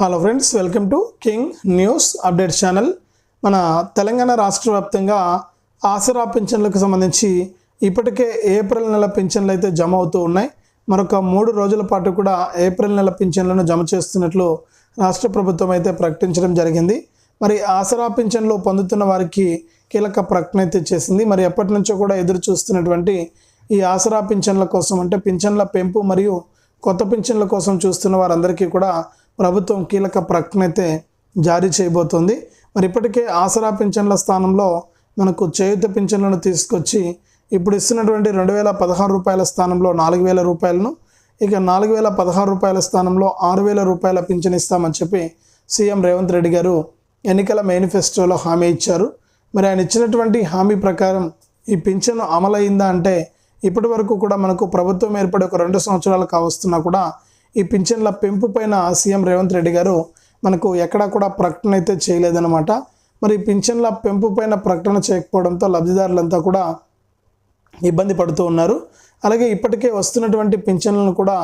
Hello friends, welcome to king news update channel. మన తెలంగాణ రాష్ట్ర వ్యాప్తంగా ఆసరా పింఛన్లకు సంబంధించి ఇప్పటికే ఏప్రిల్ నెల పింఛన్లు అయితే జమ అవుతూ ఉన్నాయి. మరొక 3 రోజుల పాటు కూడా ఏప్రిల్ నెల పింఛన్లను జమ చేస్తున్నట్లు రాష్ట్ర ప్రభుత్వం అయితే ప్రకటించడం జరిగింది. మరి ఆసరా పింఛన్లు పొందుతున్న వారికి కీలక ప్రకటన అయితే చేసింది. మరి ఎప్పటి నుంచో కూడా ఎదురు చూస్తున్నటువంటి ఈ ఆసరా పింఛన్ల కోసం, అంటే పింఛన్ల పెంపు మరియు కొత్త పింఛన్ల కోసం చూస్తున్న వారందరికీ కూడా ప్రభుత్వం కీలక ప్రకటన అయితే జారీ చేయబోతోంది. మరి ఇప్పటికే ఆసరా పింఛన్ల స్థానంలో మనకు చేయూత పింఛన్లను తీసుకొచ్చి ఇప్పుడు ఇస్తున్నటువంటి 2016 రూపాయల స్థానంలో 4000 రూపాయలను, ఇక 4016 రూపాయల స్థానంలో 6000 రూపాయల పింఛన్ ఇస్తామని చెప్పి సీఎం రేవంత్ రెడ్డి గారు ఎన్నికల మేనిఫెస్టోలో హామీ ఇచ్చారు. మరి ఆయన ఇచ్చినటువంటి హామీ ప్రకారం ఈ పింఛను అమలైందా అంటే ఇప్పటి వరకు కూడా మనకు ప్రభుత్వం ఏర్పడి ఒక 2 సంవత్సరాలు కావస్తున్నా కూడా ఈ పింఛన్ల పెంపు పైన సీఎం రేవంత్ రెడ్డి గారు మనకు ఎక్కడా కూడా ప్రకటన అయితే చేయలేదన్నమాట. మరి పింఛన్ల పెంపు పైన ప్రకటన చేయకపోవడంతో లబ్ధిదారులంతా కూడా ఇబ్బంది పడుతూ ఉన్నారు. అలాగే ఇప్పటికే వస్తున్నటువంటి పింఛన్లను కూడా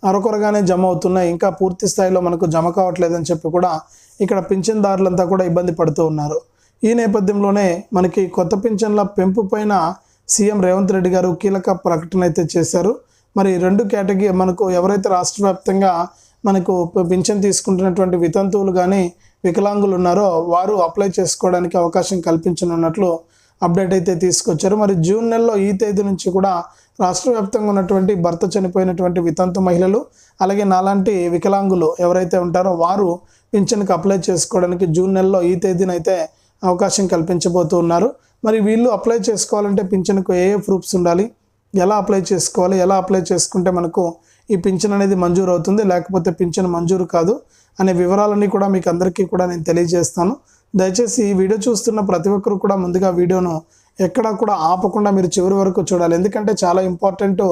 అరకొరగానే జమ అవుతున్నాయి, ఇంకా పూర్తి స్థాయిలో మనకు జమ కావట్లేదని చెప్పి కూడా ఇక్కడ పింఛన్దారులంతా కూడా ఇబ్బంది పడుతూ ఉన్నారు. ఈ నేపథ్యంలోనే మనకి కొత్త పింఛన్ల పెంపు పైన సీఎం రేవంత్ రెడ్డి గారు కీలక ప్రకటన అయితే చేశారు. మరి 2 కేటగిరీ మనకు ఎవరైతే రాష్ట్ర వ్యాప్తంగా మనకు పింఛన్ తీసుకుంటున్నటువంటి వితంతువులు కానీ వికలాంగులు ఉన్నారో వారు అప్లై చేసుకోవడానికి అవకాశం కల్పించనున్నట్లు అప్డేట్ అయితే తీసుకొచ్చారు. మరి జూన్ నెలలో ఈ తేదీ నుంచి కూడా రాష్ట్ర వ్యాప్తంగా ఉన్నటువంటి భర్త చనిపోయినటువంటి వితంతు మహిళలు, అలాగే నాలాంటి వికలాంగులు ఎవరైతే ఉంటారో వారు పింఛన్కి అప్లై చేసుకోవడానికి జూన్ నెలలో ఈ తేదీనైతే అవకాశం కల్పించబోతూ ఉన్నారు. మరి వీళ్ళు అప్లై చేసుకోవాలంటే పింఛన్కు ఏ ప్రూఫ్స్ ఉండాలి, ఎలా అప్లై చేసుకోవాలి, ఎలా అప్లై చేసుకుంటే మనకు ఈ పింఛన్ అనేది మంజూరు అవుతుంది, లేకపోతే పింఛన్ మంజూరు కాదు అనే వివరాలన్నీ కూడా మీకు అందరికీ కూడా నేను తెలియజేస్తాను. దయచేసి ఈ వీడియో చూస్తున్న ప్రతి ఒక్కరు కూడా ముందుగా వీడియోను ఎక్కడా కూడా ఆపకుండా మీరు చివరి వరకు చూడాలి, ఎందుకంటే చాలా ఇంపార్టెంట్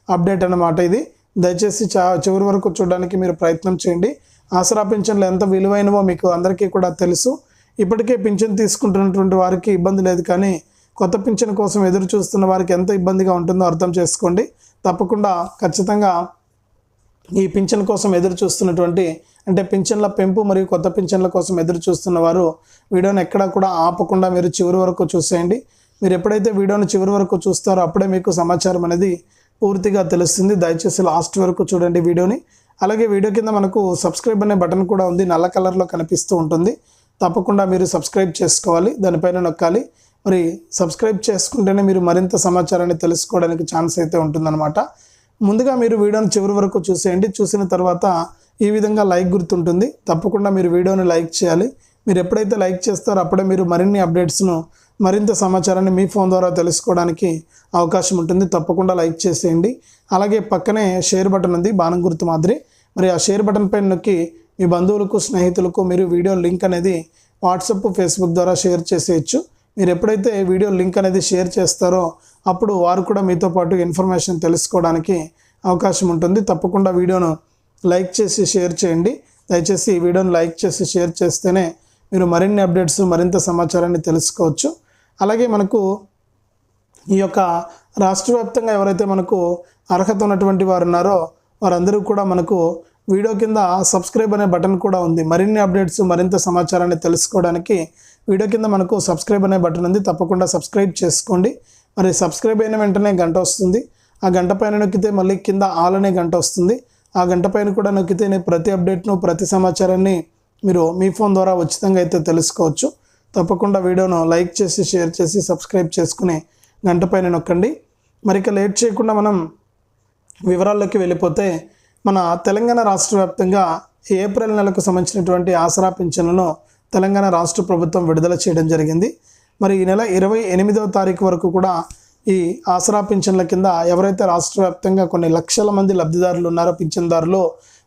అప్డేట్ అన్నమాట ఇది. దయచేసి చివరి వరకు చూడడానికి మీరు ప్రయత్నం చేయండి. ఆసరా పింఛన్లు ఎంత విలువైనవో మీకు అందరికీ కూడా తెలుసు. ఇప్పటికే పింఛన్ తీసుకుంటున్నటువంటి వారికి ఇబ్బంది లేదు, కానీ కొత్త పింఛన్ కోసం ఎదురు చూస్తున్న వారికి ఎంత ఇబ్బందిగా ఉంటుందో అర్థం చేసుకోండి. తప్పకుండా ఖచ్చితంగా ఈ పింఛన్ కోసం ఎదురు చూస్తున్నటువంటి, అంటే పింఛన్ల పెంపు మరియు కొత్త పింఛన్ల కోసం ఎదురు చూస్తున్న వారు వీడియోని ఎక్కడా కూడా ఆపకుండా మీరు చివరి వరకు చూసేయండి. మీరు ఎప్పుడైతే వీడియోని చివరి వరకు చూస్తారో అప్పుడే మీకు సమాచారం అనేది పూర్తిగా తెలుస్తుంది. దయచేసి లాస్ట్ వరకు చూడండి వీడియోని. అలాగే వీడియో కింద మనకు సబ్స్క్రైబ్ అనే బటన్ కూడా ఉంది, నల్ల కలర్లో కనిపిస్తూ ఉంటుంది. తప్పకుండా మీరు సబ్స్క్రైబ్ చేసుకోవాలి, దానిపైన నొక్కాలి. మరి సబ్స్క్రైబ్ చేసుకుంటేనే మీరు మరింత సమాచారాన్ని తెలుసుకోవడానికి ఛాన్స్ అయితే ఉంటుందన్నమాట. ముందుగా మీరు వీడియోని చివరి వరకు చూసేయండి. చూసిన తర్వాత ఈ విధంగా లైక్ గుర్తుంటుంది, తప్పకుండా మీరు వీడియోని లైక్ చేయాలి. మీరు ఎప్పుడైతే లైక్ చేస్తారో అప్పుడే మీరు మరిన్ని అప్డేట్స్ను, మరింత సమాచారాన్ని మీ ఫోన్ ద్వారా తెలుసుకోవడానికి అవకాశం ఉంటుంది. తప్పకుండా లైక్ చేసేయండి. అలాగే పక్కనే షేర్ బటన్ ఉంది, బాణం గుర్తు మాదిరి. మరి ఆ షేర్ బటన్ పైన నొక్కి మీ బంధువులకు, స్నేహితులకు మీరు వీడియో లింక్ అనేది వాట్సాప్, ఫేస్బుక్ ద్వారా షేర్ చేసేయచ్చు. మీరు ఎప్పుడైతే వీడియో లింక్ అనేది షేర్ చేస్తారో అప్పుడు వారు కూడా మీతో పాటు ఇన్ఫర్మేషన్ తెలుసుకోవడానికి అవకాశం ఉంటుంది. తప్పకుండా వీడియోను లైక్ చేసి షేర్ చేయండి. దయచేసి ఈ వీడియోను లైక్ చేసి షేర్ చేస్తేనే మీరు మరిన్ని అప్డేట్స్, మరింత సమాచారాన్ని తెలుసుకోవచ్చు. అలాగే మనకు ఈ యొక్క రాష్ట్ర వ్యాప్తంగా ఎవరైతే మనకు అర్హత ఉన్నటువంటి వారు ఉన్నారో వారందరూ కూడా మనకు వీడియో కింద సబ్స్క్రైబ్ అనే బటన్ కూడా ఉంది. మరిన్ని అప్డేట్స్, మరింత సమాచారాన్ని తెలుసుకోవడానికి వీడియో కింద మనకు సబ్స్క్రైబ్ అనే బటన్ ఉంది, తప్పకుండా సబ్స్క్రైబ్ చేసుకోండి. మరి సబ్స్క్రైబ్ అయిన వెంటనే గంట వస్తుంది, ఆ గంట పైన నొక్కితే మళ్ళీ కింద ఆల్ అనే గంట వస్తుంది. ఆ గంట పైన కూడా నొక్కితే ప్రతి అప్డేట్ను, ప్రతి సమాచారాన్ని మీరు మీ ఫోన్ ద్వారా ఉచితంగా అయితే తెలుసుకోవచ్చు. తప్పకుండా వీడియోను లైక్ చేసి షేర్ చేసి సబ్స్క్రైబ్ చేసుకుని గంట పైన నొక్కండి. మరి ఇక లేట్ చేయకుండా మనం వివరాల్లోకి వెళ్ళిపోతే, మన తెలంగాణ రాష్ట్ర వ్యాప్తంగా ఏప్రిల్ నెలకు సంబంధించినటువంటి ఆసరా పింఛన్లను తెలంగాణ రాష్ట్ర ప్రభుత్వం విడుదల చేయడం జరిగింది. మరి ఈ నెల 28వ తారీఖు వరకు కూడా ఈ ఆసరా పింఛన్ల కింద ఎవరైతే రాష్ట్ర వ్యాప్తంగా కొన్ని లక్షల మంది లబ్ధిదారులు ఉన్నారో, పింఛన్దారులు,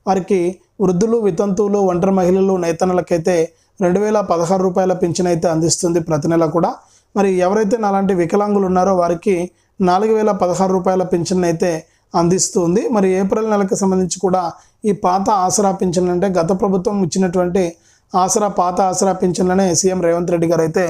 వారికి వృద్ధులు, వితంతువులు, ఒంటరి మహిళలు, నేతన్నలకైతే 2016 రూపాయల పింఛన్ అయితే అందిస్తుంది ప్రతి నెల కూడా. మరి ఎవరైతే నాలాంటి వికలాంగులు ఉన్నారో వారికి 4016 రూపాయల పింఛన్ అయితే అందిస్తుంది. మరి ఏప్రిల్ నెలకు సంబంధించి కూడా ఈ పాత ఆసరా పింఛన్, అంటే గత ప్రభుత్వం ఇచ్చినటువంటి పాత ఆసరా పింఛన్లనే సీఎం రేవంత్ రెడ్డి గారు అయితే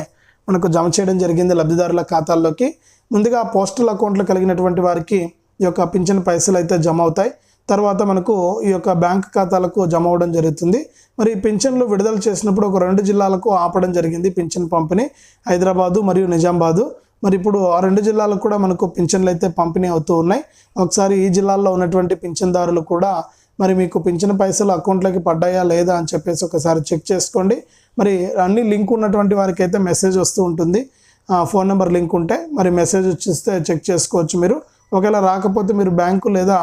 మనకు జమ చేయడం జరిగింది లబ్ధిదారుల ఖాతాల్లోకి. ముందుగా పోస్టల్ అకౌంట్లు కలిగినటువంటి వారికి ఈ యొక్క పింఛన్ పైసలు అయితే జమ అవుతాయి. తర్వాత మనకు ఈ యొక్క బ్యాంక్ ఖాతాలకు జమ అవ్వడం జరుగుతుంది. మరి పింఛన్లు విడుదల చేసినప్పుడు ఒక 2 జిల్లాలకు ఆపడం జరిగింది పింఛన్ పంపిణీ, హైదరాబాదు మరియు నిజామాబాదు. మరి ఇప్పుడు ఆ 2 జిల్లాలకు కూడా మనకు పింఛన్లు అయితే పంపిణీ అవుతూ ఉన్నాయి. ఒకసారి ఈ జిల్లాల్లో ఉన్నటువంటి పింఛన్దారులు కూడా మరి మీకు పింఛన్ పైసలు అకౌంట్లోకి పడ్డాయా లేదా అని చెప్పేసి ఒకసారి చెక్ చేసుకోండి. మరి అన్ని లింక్ ఉన్నటువంటి వారికి అయితే మెసేజ్ వస్తూ ఉంటుంది, ఫోన్ నెంబర్ లింక్ ఉంటే మరి మెసేజ్ వచ్చిస్తే చెక్ చేసుకోవచ్చు. మీరు ఒకవేళ రాకపోతే మీరు బ్యాంకు లేదా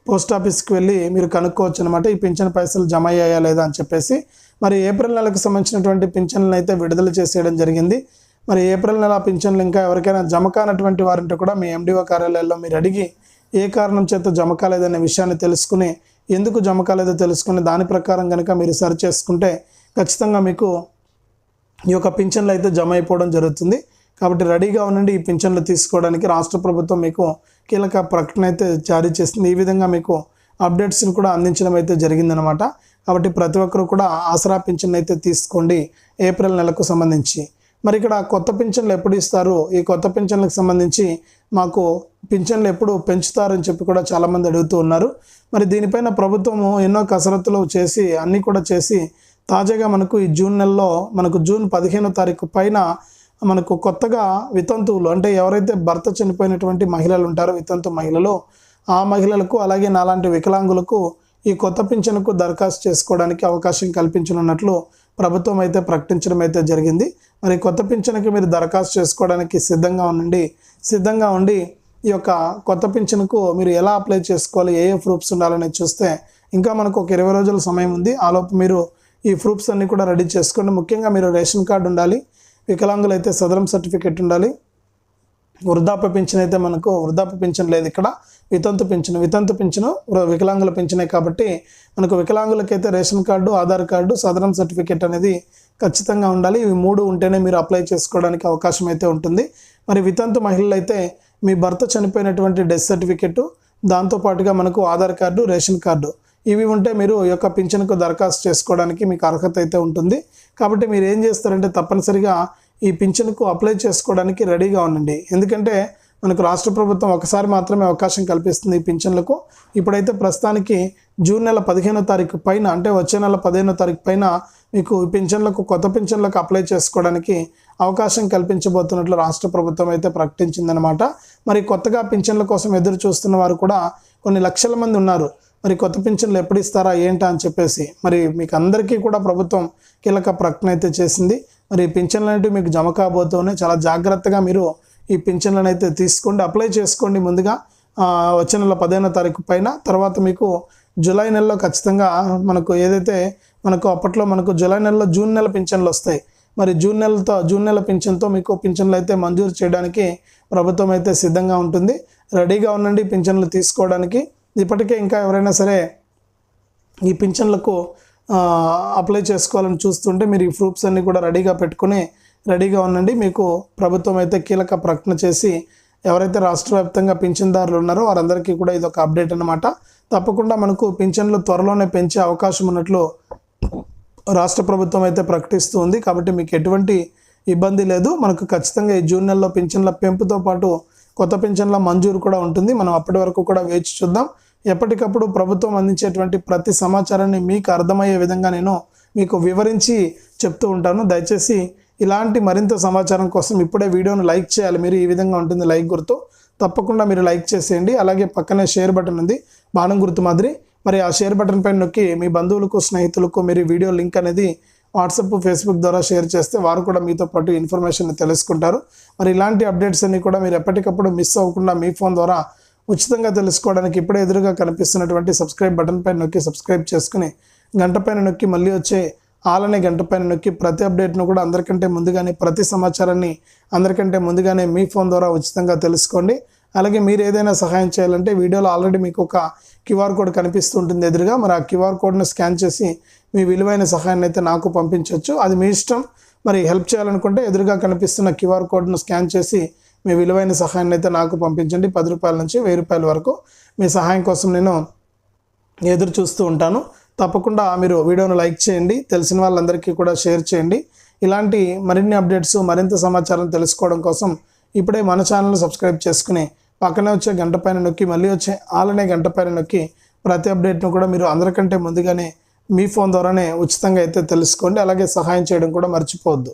పోస్ట్ ఆఫీస్కి వెళ్ళి మీరు కనుక్కోవచ్చు అనమాట, ఈ పింఛన్ పైసలు జమ అయ్యాయా లేదా అని చెప్పేసి. మరి ఏప్రిల్ నెలకు సంబంధించినటువంటి పింఛన్లను అయితే విడుదల చేసేయడం జరిగింది. మరి ఏప్రిల్ నెల పింఛన్లు ఇంకా ఎవరికైనా జమ కానటువంటి వారంటే కూడా మీ ఎండిఓ కార్యాలయాల్లో మీరు అడిగి ఏ కారణం చేత జమ కాలేదనే విషయాన్ని తెలుసుకుని, ఎందుకు జమ కాలేదో తెలుసుకుని దాని ప్రకారం కనుక మీరు సరి చేసుకుంటే ఖచ్చితంగా మీకు ఈ యొక్క పింఛన్లు అయితే జమ అయిపోవడం జరుగుతుంది. కాబట్టి రెడీగా ఉండండి ఈ పింఛన్లు తీసుకోవడానికి. రాష్ట్ర ప్రభుత్వం మీకు కీలక ప్రకటన అయితే జారీ చేస్తుంది. ఈ విధంగా మీకు అప్డేట్స్ని కూడా అందించడం అయితే జరిగిందనమాట. కాబట్టి ప్రతి ఒక్కరు కూడా ఆసరా పింఛన్ అయితే తీసుకోండి ఏప్రిల్ నెలకు సంబంధించి. మరి ఇక్కడ కొత్త పింఛన్లు ఎప్పుడు ఇస్తారు, ఈ కొత్త పింఛన్లకు సంబంధించి మాకు పింఛన్లు ఎప్పుడు పెంచుతారని చెప్పి కూడా చాలామంది అడుగుతూ ఉన్నారు. మరి దీనిపైన ప్రభుత్వము ఎన్నో కసరత్తులు చేసి అన్నీ కూడా చేసి తాజాగా మనకు ఈ జూన్ నెలలో మనకు జూన్ 15వ తారీఖు పైన మనకు కొత్తగా వితంతువులు అంటే ఎవరైతే భర్త చనిపోయినటువంటి మహిళలు ఉంటారో వితంతు మహిళలు, ఆ మహిళలకు అలాగే నాలాంటి వికలాంగులకు ఈ కొత్త పింఛన్కు దరఖాస్తు చేసుకోవడానికి అవకాశం కల్పించనున్నట్లు ప్రభుత్వం అయితే ప్రకటించడం అయితే జరిగింది. మరి కొత్త పింఛన్కి మీరు దరఖాస్తు చేసుకోవడానికి సిద్ధంగా ఉండి ఈ యొక్క కొత్త పింఛన్కు మీరు ఎలా అప్లై చేసుకోవాలి, ఏ ప్రూఫ్స్ ఉండాలని చూస్తే ఇంకా మనకు ఒక 20 రోజుల సమయం ఉంది. ఆలోపు మీరు ఈ ప్రూఫ్స్ అన్నీ కూడా రెడీ చేసుకోండి. ముఖ్యంగా మీరు రేషన్ కార్డు ఉండాలి, వికలాంగులు అయితే సదరం సర్టిఫికేట్ ఉండాలి, వృద్ధాప్య పింఛన్ అయితే మనకు వృద్ధాప్య పింఛన్ లేదు, ఇక్కడ వితంతు పింఛను వికలాంగుల పింఛనే కాబట్టి మనకు వికలాంగులకైతే రేషన్ కార్డు, ఆధార్ కార్డు, సదరం సర్టిఫికేట్ అనేది ఖచ్చితంగా ఉండాలి. ఇవి 3 ఉంటేనే మీరు అప్లై చేసుకోవడానికి అవకాశం అయితే ఉంటుంది. మరి వితంతు మహిళలు అయితే మీ భర్త చనిపోయినటువంటి డెత్ సర్టిఫికేట్, దాంతోపాటుగా మనకు ఆధార్ కార్డు, రేషన్ కార్డు ఇవి ఉంటే మీరు ఈ యొక్క పింఛన్కు దరఖాస్తు చేసుకోవడానికి మీకు అర్హత అయితే ఉంటుంది. కాబట్టి మీరు ఏం చేస్తారంటే తప్పనిసరిగా ఈ పింఛన్కు అప్లై చేసుకోవడానికి రెడీగా ఉండండి. ఎందుకంటే మనకు రాష్ట్ర ప్రభుత్వం ఒకసారి మాత్రమే అవకాశం కల్పిస్తుంది ఈ పింఛన్లకు. ఇప్పుడైతే ప్రస్తుతానికి జూన్ నెల 15వ తారీఖు పైన అంటే వచ్చే నెల 15వ తారీఖు పైన మీకు కొత్త పింఛన్లకు అప్లై చేసుకోవడానికి అవకాశం కల్పించబోతున్నట్లు రాష్ట్ర ప్రభుత్వం అయితే ప్రకటించిందనమాట. మరి కొత్తగా పింఛన్ల కోసం ఎదురు చూస్తున్న వారు కూడా కొన్ని లక్షల మంది ఉన్నారు. మరి కొత్త పింఛన్లు ఎప్పుడు ఇస్తారా ఏంటా అని చెప్పేసి మరి మీకు అందరికీ కూడా ప్రభుత్వం కీలక ప్రకటన అయితే చేసింది. మరి పింఛన్లు అనేవి మీకు జమ కాబోతున్నాయి. చాలా జాగ్రత్తగా మీరు ఈ పింఛన్లను అయితే తీసుకోండి, అప్లై చేసుకోండి ముందుగా వచ్చే నెల 15వ తారీఖు పైన. తర్వాత మీకు జూలై నెలలో ఖచ్చితంగా మనకు ఏదైతే మనకు అప్పట్లో మనకు జూలై నెలలో జూన్ నెల పింఛన్లు వస్తాయి. మరి జూన్ నెల పింఛన్తో మీకు పింఛన్లు అయితే మంజూరు చేయడానికి ప్రభుత్వం అయితే సిద్ధంగా ఉంటుంది. రెడీగా ఉండండి పింఛన్లు తీసుకోవడానికి. ఇప్పటికే ఇంకా ఎవరైనా సరే ఈ పింఛన్లకు అప్లై చేసుకోవాలని చూస్తుంటే మీరు ఈ ప్రూఫ్స్ అన్నీ కూడా రెడీగా ఉండండి. మీకు ప్రభుత్వం అయితే కీలక ప్రకటన చేసి ఎవరైతే రాష్ట్ర వ్యాప్తంగా పింఛన్దారులు ఉన్నారో వారందరికీ కూడా ఇది ఒక అప్డేట్ అన్నమాట. తప్పకుండా మనకు పింఛన్లు త్వరలోనే పెంచే అవకాశం ఉన్నట్లు రాష్ట్ర ప్రభుత్వం అయితే ప్రకటిస్తూ ఉంది. కాబట్టి మీకు ఎటువంటి ఇబ్బంది లేదు. మనకు ఖచ్చితంగా ఈ జూన్ నెలలో పింఛన్ల పెంపుతో పాటు కొత్త పింఛన్ల మంజూరు కూడా ఉంటుంది. మనం అప్పటి వరకు కూడా వేచి చూద్దాం. ఎప్పటికప్పుడు ప్రభుత్వం అందించేటువంటి ప్రతి సమాచారాన్ని మీకు అర్థమయ్యే విధంగా నేను మీకు వివరించి చెప్తూ ఉంటాను. దయచేసి ఇలాంటి మరింత సమాచారం కోసం ఇప్పుడే వీడియోను లైక్ చేయాలి. మీరు ఈ విధంగా ఉంటుంది లైక్ గుర్తు, తప్పకుండా మీరు లైక్ చేసేయండి. అలాగే పక్కనే షేర్ బటన్ ఉంది బాణం గుర్తు మాదిరి, మరి ఆ షేర్ బటన్ పైన నొక్కి మీ బంధువులకు స్నేహితులకు మీరు వీడియో లింక్ అనేది వాట్సాప్ ఫేస్బుక్ ద్వారా షేర్ చేస్తే వారు కూడా మీతో పాటు ఇన్ఫర్మేషన్ తెలుసుకుంటారు. మరి ఇలాంటి అప్డేట్స్ అన్ని కూడా మీరు ఎప్పటికప్పుడు మిస్ అవ్వకుండా మీ ఫోన్ ద్వారా ఉచితంగా తెలుసుకోవడానికి ఇప్పుడే ఎదురుగా కనిపిస్తున్నటువంటి సబ్స్క్రైబ్ బటన్ పైన నొక్కి సబ్స్క్రైబ్ చేసుకుని గంట పైన నొక్కి మళ్ళీ వచ్చే ఆల్ అనే గంట పైన నొక్కి ప్రతి అప్డేట్ను కూడా అందరికంటే ముందుగానే ప్రతి సమాచారాన్ని అందరికంటే ముందుగానే మీ ఫోన్ ద్వారా ఉచితంగా తెలుసుకోండి. అలాగే మీరు ఏదైనా సహాయం చేయాలంటే వీడియోలో ఆల్రెడీ మీకు ఒక క్యూఆర్ కోడ్ కనిపిస్తుంటుంది ఎదురుగా. మరి ఆ క్యూఆర్ కోడ్ను స్కాన్ చేసి మీ విలువైన సహాయాన్ని అయితే నాకు పంపించవచ్చు, అది మీ ఇష్టం. మరి హెల్ప్ చేయాలనుకుంటే ఎదురుగా కనిపిస్తున్న క్యూఆర్ కోడ్ను స్కాన్ చేసి మీ విలువైన సహాయాన్ని అయితే నాకు పంపించండి. 10 రూపాయల నుంచి 1000 రూపాయల వరకు మీ సహాయం కోసం నేను ఎదురు చూస్తూ ఉంటాను. తప్పకుండా మీరు వీడియోను లైక్ చేయండి, తెలిసిన వాళ్ళందరికీ కూడా షేర్ చేయండి. ఇలాంటి మరిన్ని అప్డేట్స్ మరింత సమాచారం తెలుసుకోవడం కోసం ఇప్పుడే మన ఛానల్ని సబ్స్క్రైబ్ చేసుకుని పక్కనే వచ్చే గంట పైన నొక్కి మళ్ళీ వచ్చే ఆల్ అనే గంట పైన నొక్కి ప్రతి అప్డేట్ను కూడా మీరు అందరికంటే ముందుగానే మీ ఫోన్ ద్వారానే ఉచితంగా అయితే తెలుసుకోండి. అలాగే సహాయం చేయడం కూడా మర్చిపోవద్దు.